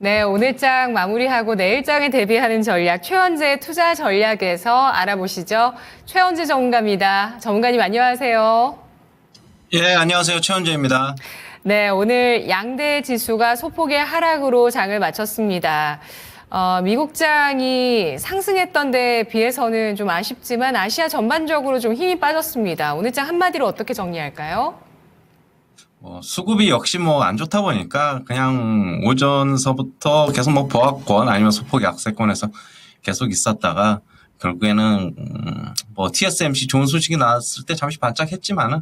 네, 오늘 장 마무리하고 내일 장에 대비하는 전략, 최원재 투자 전략에서 알아보시죠. 최원재 전문가입니다. 전문가님 안녕하세요. 예, 안녕하세요. 최원재입니다. 네, 오늘 양대 지수가 소폭의 하락으로 장을 마쳤습니다. 미국장이 상승했던 데에 비해서는 좀 아쉽지만 아시아 전반적으로 좀 힘이 빠졌습니다. 오늘 장 한마디로 어떻게 정리할까요? 수급이 역시 안 좋다 보니까 그냥 오전서부터 계속 보합권 아니면 소폭 약세권에서 계속 있었다가 결국에는 TSMC 좋은 소식이 나왔을 때 잠시 반짝했지만은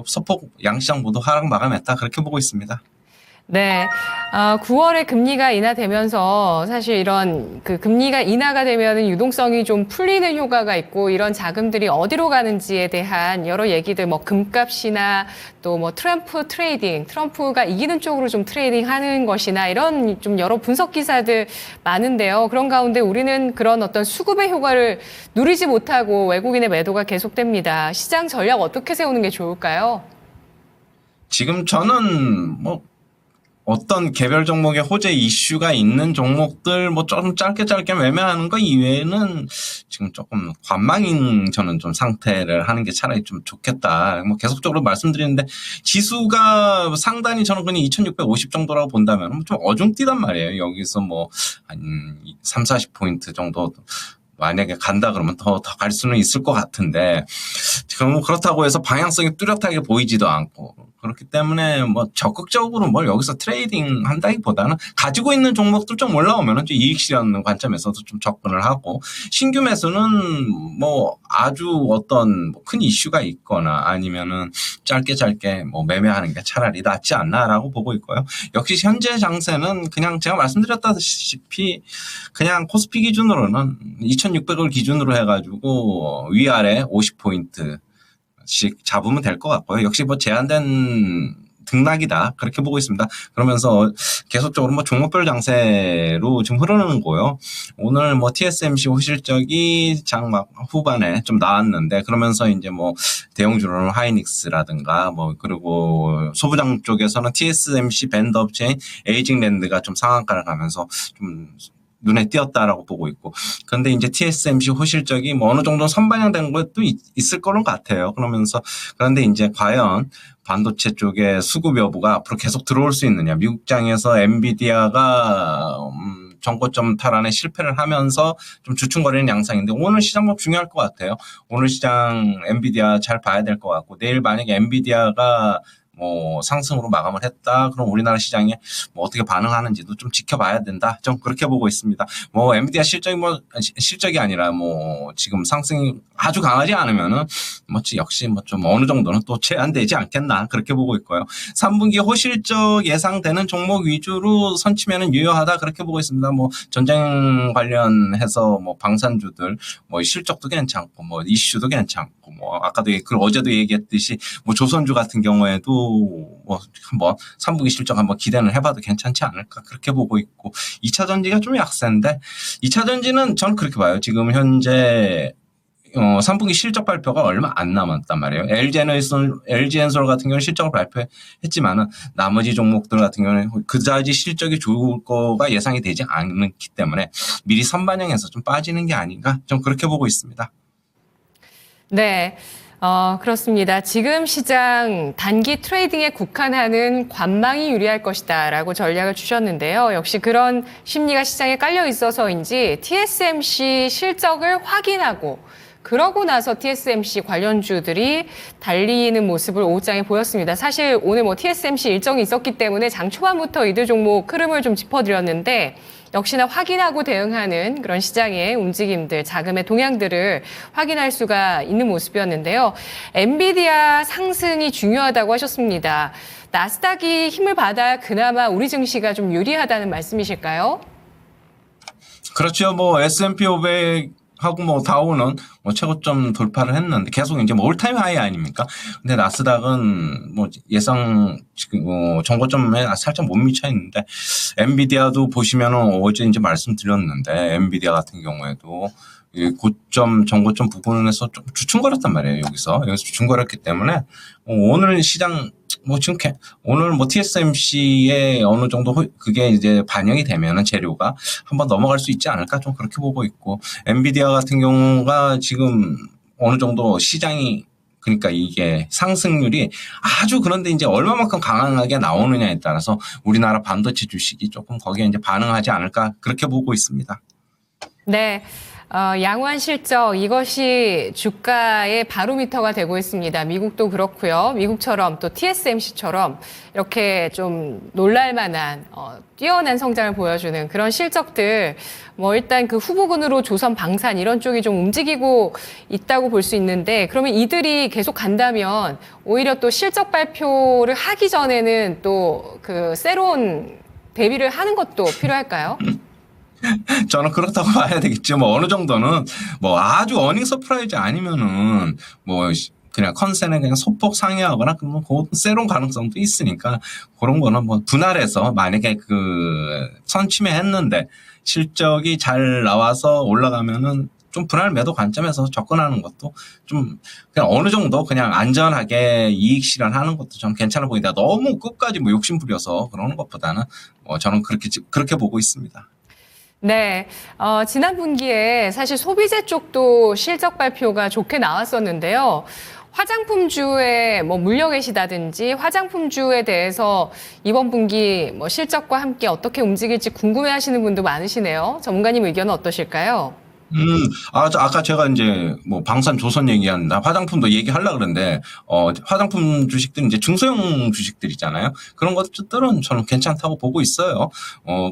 소폭 양시장 모두 하락 마감했다 그렇게 보고 있습니다. 네. 9월에 금리가 인하되면서 사실 이런 금리가 인하가 되면 유동성이 좀 풀리는 효과가 있고 이런 자금들이 어디로 가는지에 대한 여러 얘기들 금값이나 또 트럼프가 이기는 쪽으로 좀 트레이딩 하는 것이나 이런 좀 여러 분석 기사들 많은데요. 그런 가운데 우리는 그런 어떤 수급의 효과를 누리지 못하고 외국인의 매도가 계속됩니다. 시장 전략 어떻게 세우는 게 좋을까요? 지금 저는 어떤 개별 종목의 호재 이슈가 있는 종목들 좀 짧게 매매하는 거 이외에는 지금 조금 관망인 저는 좀 상태를 하는 게 차라리 좀 좋겠다. 계속적으로 말씀드리는데 지수가 상단이 저는 그냥 2650 정도라고 본다면 좀 어중뛰단 말이에요. 여기서 한 3, 40포인트 정도 만약에 간다 그러면 더 갈 수는 있을 것 같은데 지금 그렇다고 해서 방향성이 뚜렷하게 보이지도 않고 그렇기 때문에 적극적으로 여기서 트레이딩 한다기보다는 가지고 있는 종목들 좀 올라오면 좀 이익 실현 관점에서도 좀 접근을 하고 신규 매수는 아주 어떤 큰 이슈가 있거나 아니면은 짧게 매매하는 게 차라리 낫지 않나라고 보고 있고요. 역시 현재 장세는 그냥 제가 말씀드렸다시피 그냥 코스피 기준으로는 2600을 기준으로 해가지고 위아래 50포인트 씩 잡으면 될 것 같고요. 역시 제한된 등락이다 그렇게 보고 있습니다. 그러면서 계속적으로 종목별 장세로 지금 흐르는 거요. 오늘 TSMC 호실적이 장 후반에 좀 나왔는데 그러면서 이제 대형주로는 하이닉스라든가 그리고 소부장 쪽에서는 TSMC 밴드 업체인 에이징랜드가 좀 상한가를 가면서 좀 눈에 띄었다라고 보고 있고. 그런데 이제 TSMC 호실적이 어느 정도 선반영된 것도 있을 거는 같아요. 그런데 이제 과연 반도체 쪽의 수급 여부가 앞으로 계속 들어올 수 있느냐. 미국장에서 엔비디아가 정고점 탈환에 실패를 하면서 좀 주춤거리는 양상인데 오늘 시장 중요할 것 같아요. 오늘 시장 엔비디아 잘 봐야 될 것 같고 내일 만약에 엔비디아가 상승으로 마감을 했다. 그럼 우리나라 시장에 어떻게 반응하는지도 좀 지켜봐야 된다. 좀 그렇게 보고 있습니다. 엔비디아 실적이 아니라 지금 상승이 아주 강하지 않으면은 역시 좀 어느 정도는 또 제한되지 않겠나. 그렇게 보고 있고요. 3분기 호실적 예상되는 종목 위주로 선치면은 유효하다. 그렇게 보고 있습니다. 전쟁 관련해서 방산주들 실적도 괜찮고 이슈도 괜찮고 아까도 어제도 얘기했듯이 조선주 같은 경우에도 한번 3분기 실적 한번 기대는 해봐도 괜찮지 않을까 그렇게 보고 있고 2차 전지가 좀 약세인데 2차 전지는 저는 그렇게 봐요. 지금 현재 3분기 실적 발표가 얼마 안 남았단 말이에요. LG엔솔 같은 경우는 실적을 발표했지만은 나머지 종목들 같은 경우는 그다지 실적이 좋을 거가 예상이 되지 않기 때문에 미리 선반영해서 좀 빠지는 게 아닌가 좀 그렇게 보고 있습니다. 네. 그렇습니다. 지금 시장 단기 트레이딩에 국한하는 관망이 유리할 것이다라고 전략을 주셨는데요. 역시 그런 심리가 시장에 깔려 있어서인지 TSMC 실적을 확인하고 그러고 나서 TSMC 관련주들이 달리는 모습을 오후장에 보였습니다. 사실 오늘 TSMC 일정이 있었기 때문에 장 초반부터 이들 종목 흐름을 좀 짚어드렸는데 역시나 확인하고 대응하는 그런 시장의 움직임들, 자금의 동향들을 확인할 수가 있는 모습이었는데요. 엔비디아 상승이 중요하다고 하셨습니다. 나스닥이 힘을 받아야 그나마 우리 증시가 좀 유리하다는 말씀이실까요? 그렇죠. S&P 500 하고 다우는 최고점 돌파를 했는데 계속 이제 올타임 하이 아닙니까? 근데 나스닥은 예상 지금 정고점에 살짝 못 미쳐 있는데 엔비디아도 보시면은 어제 이제 말씀드렸는데 엔비디아 같은 경우에도 고점 정고점 부분에서 좀 주춤거렸단 말이에요. 여기서 주춤거렸기 때문에 오늘 시장 뭐 지금 오늘 뭐 TSMC에 어느 정도 그게 이제 반영이 되면은 재료가 한번 넘어갈 수 있지 않을까 좀 그렇게 보고 있고, 엔비디아 같은 경우가 지금 어느 정도 시장이, 그러니까 이게 상승률이 아주, 그런데 이제 얼마만큼 강하게 나오느냐에 따라서 우리나라 반도체 주식이 조금 거기에 이제 반응하지 않을까 그렇게 보고 있습니다. 네. 양호한 실적, 이것이 주가의 바로미터가 되고 있습니다. 미국도 그렇고요. 미국처럼 또 TSMC처럼 이렇게 좀 놀랄만한 뛰어난 성장을 보여주는 그런 실적들, 뭐 일단 그 후보군으로 조선, 방산 이런 쪽이 좀 움직이고 있다고 볼 수 있는데, 그러면 이들이 계속 간다면 오히려 또 실적 발표를 하기 전에는 또 그 새로운 대비를 하는 것도 필요할까요? 저는 그렇다고 봐야 되겠죠. 뭐 어느 정도는 뭐 아주 어닝 서프라이즈 아니면은 뭐 그냥 컨센에 그냥 소폭 상회하거나 그뭐 새로운 가능성도 있으니까, 그런 거는 뭐 분할해서 만약에 그 선침해했는데 실적이 잘 나와서 올라가면은 좀 분할 매도 관점에서 접근하는 것도 좀 그냥 어느 정도 그냥 안전하게 이익 실현하는 것도 좀 괜찮아 보인다. 너무 끝까지 뭐 욕심 부려서 그러는 것보다는 뭐 저는 그렇게 보고 있습니다. 네, 지난 분기에 사실 소비재 쪽도 실적 발표가 좋게 나왔었는데요. 화장품주에 뭐 물려 계시다든지 화장품주에 대해서 이번 분기 뭐 실적과 함께 어떻게 움직일지 궁금해 하시는 분도 많으시네요. 전문가님 의견은 어떠실까요? 아까 제가 이제 뭐 방산 조선 얘기한다. 화장품도 얘기하려고 그러는데, 화장품 주식들은 이제 중소형 주식들이잖아요. 그런 것들은 저는 괜찮다고 보고 있어요.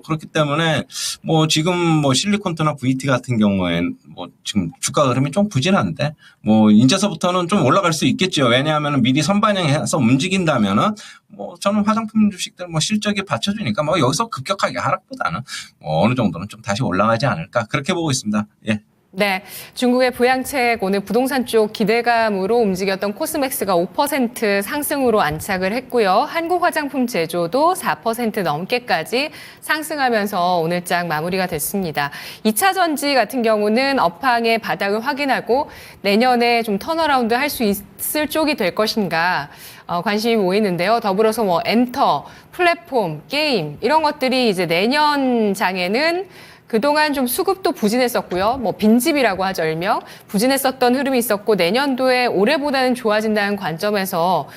그렇기 때문에 뭐 지금 뭐 실리콘트나 VT 같은 경우엔 뭐 지금 주가 흐름이 좀 부진한데, 뭐 이제서부터는 좀 올라갈 수 있겠죠. 왜냐하면 미리 선반영해서 움직인다면은 뭐 저는 화장품 주식들 뭐 실적이 받쳐주니까 뭐 여기서 급격하게 하락보다는 뭐 어느 정도는 좀 다시 올라가지 않을까 그렇게 보고 있습니다. 예. 네, 중국의 부양책 오늘 부동산 쪽 기대감으로 움직였던 코스맥스가 5% 상승으로 안착을 했고요. 한국 화장품 제조도 4% 넘게까지 상승하면서 오늘장 마무리가 됐습니다. 2차 전지 같은 경우는 업황의 바닥을 확인하고 내년에 좀 턴어라운드 할 수 있을 쪽이 될 것인가 관심이 모이는데요. 더불어서 뭐 엔터, 플랫폼, 게임 이런 것들이 이제 내년 장에는 그동안 좀 수급도 부진했었고요. 뭐 빈집이라고 하죠, 일명. 부진했었던 흐름이 있었고 내년도에 올해보다는 좋아진다는 관점에서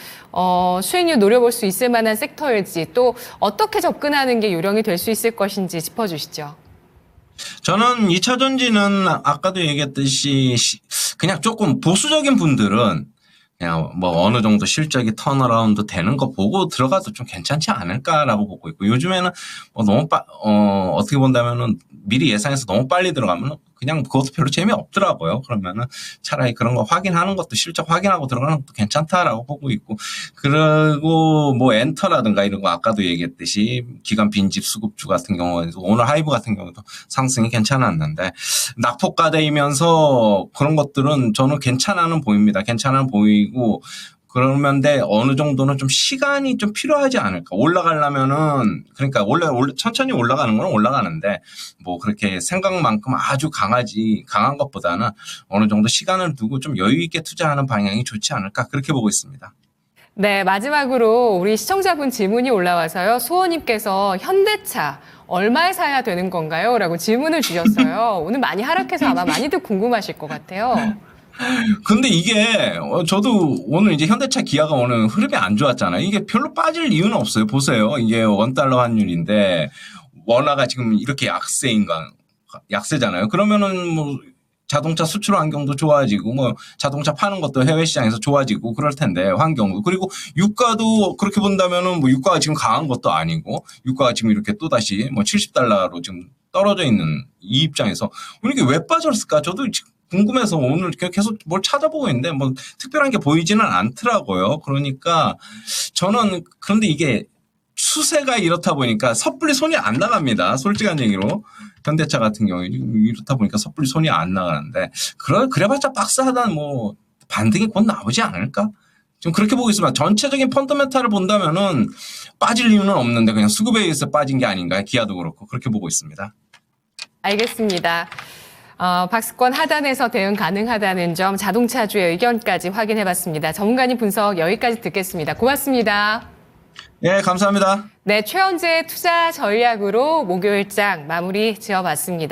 수익률 노려볼 수 있을 만한 섹터일지, 또 어떻게 접근하는 게 요령이 될 수 있을 것인지 짚어주시죠. 저는 2차 전지는 아까도 얘기했듯이 그냥 조금 보수적인 분들은 그냥 뭐 어느 정도 실적이 턴어라운드 되는 거 보고 들어가도 좀 괜찮지 않을까라고 보고 있고, 요즘에는 뭐 너무 어떻게 본다면은 미리 예상해서 너무 빨리 들어가면 그냥 그것도 별로 재미없더라고요. 그러면은 차라리 그런 거 확인하는 것도, 실적 확인하고 들어가는 것도 괜찮다라고 보고 있고, 그리고 뭐 엔터라든가 이런 거 아까도 얘기했듯이 기관 빈집 수급주 같은 경우에도 오늘 하이브 같은 경우도 상승이 괜찮았는데, 낙폭과대이면서 그런 것들은 저는 괜찮아는 보입니다. 괜찮아 보이고, 그러면데 어느 정도는 좀 시간이 좀 필요하지 않을까. 올라가려면은, 그러니까 천천히 올라가는 건 올라가는데 뭐 그렇게 생각만큼 아주 강한 것보다는 어느 정도 시간을 두고 좀 여유 있게 투자하는 방향이 좋지 않을까 그렇게 보고 있습니다. 네, 마지막으로 우리 시청자분 질문이 올라와서요. 수호님께서 현대차 얼마에 사야 되는 건가요? 라고 질문을 주셨어요. 오늘 많이 하락해서 아마 많이들 궁금하실 것 같아요. 근데 이게 저도 오늘 이제 현대차 기아가 오늘 흐름이 안 좋았잖아요. 이게 별로 빠질 이유는 없어요. 보세요. 이게 $1 환율인데 원화가 지금 이렇게 약세잖아요. 그러면은 뭐 자동차 수출 환경도 좋아지고 뭐 자동차 파는 것도 해외 시장에서 좋아지고 그럴 텐데, 환경도. 그리고 유가도 그렇게 본다면은 뭐 유가가 지금 강한 것도 아니고, 유가가 지금 이렇게 또다시 뭐 $70로 지금 떨어져 있는 이 입장에서 이게 왜 빠졌을까? 저도 지금 궁금해서 오늘 계속 뭘 찾아보고 있는데 뭐 특별한 게 보이지는 않더라고요. 그러니까 저는, 그런데 이게 추세가 이렇다 보니까 섣불리 손이 안 나갑니다. 솔직한 얘기로. 현대차 같은 경우에 이렇다 보니까 섣불리 손이 안 나가는데, 그래봤자 박스하다 뭐 반등이 곧 나오지 않을까? 좀 그렇게 보고 있습니다. 전체적인 펀더멘탈을 본다면은 빠질 이유는 없는데 그냥 수급에 의해서 빠진 게 아닌가. 기아도 그렇고 그렇게 보고 있습니다. 알겠습니다. 박스권 하단에서 대응 가능하다는 점, 자동차주의 의견까지 확인해봤습니다. 전문가님 분석 여기까지 듣겠습니다. 고맙습니다. 예, 감사합니다. 네, 최현재의 투자 전략으로 목요일장 마무리 지어봤습니다.